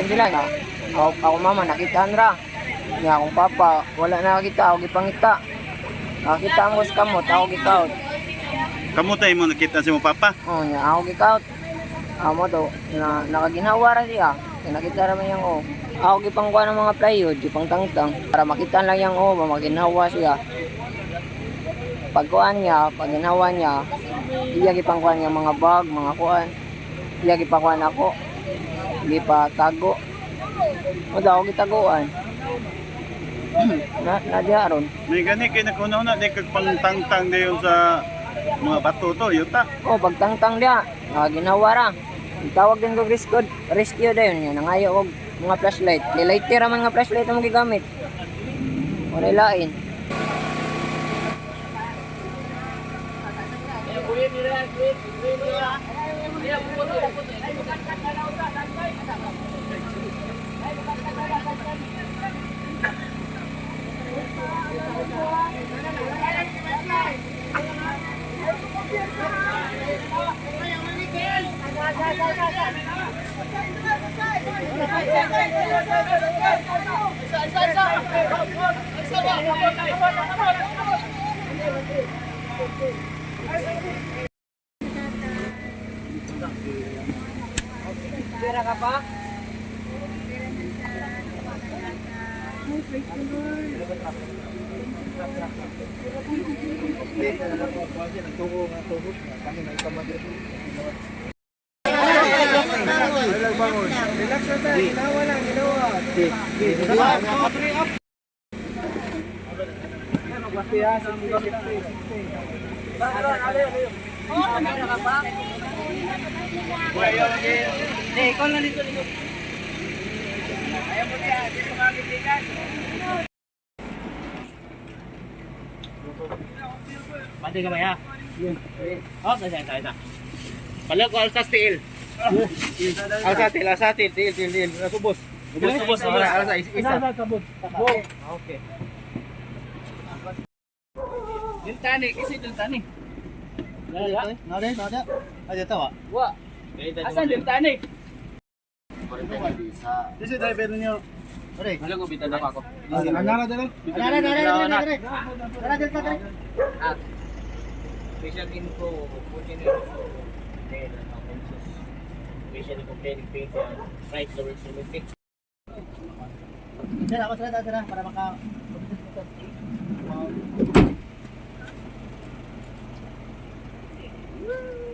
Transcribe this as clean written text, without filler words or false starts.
Sila nga, ako mama nakitaan ra. Nga akong papa, wala na nakita, ako gipangita. Nakita mo sa kamot, ako gikaut. Kamutay mo nakita si mo papa? Oh, nga ako gikaut. Amo to, na nakaginawa ra siya. Kaya nakita ra man yang oh. Ako gipangkuha ng mga plywood, gipang tangtang. Para makita lang yang oh, maginawa siya. Pagkuhan niya, pag ginawa niya, iya gipangkuha niya mga bag, mga kuan. Iya gipakuan ako. Hindi pa tago. O daw gitaguan. na diaron. May gani kay nakuna-una di kag pangtangtang dayon sa mga bato to, yuta. O pagtangtang dia, ginawa ra. Tawag din ko rescue dayon niya. Nangayo og mga flashlight. Lighter man nga flashlight mo gigamit. Wala lain. Pera ka pa? Relax na tayo, ginawa lang, ginawa. Ikaw lang dito. Ayaw mo niya, dito magigilan. Pati ka ba ya? Oh, saya. Pala ko alsa steel. Alsa til. Subos. Subos. Alsa isa. Okay. Dintani, kasi dintani. Nada. Ada tahu? Wah. Asan dintani? This is driver niyo. Ore, halo ko bita na ako. Nara dala. Nara dala. Special info, special complaining page, right to reach. Sir, ako sila para maka Woo!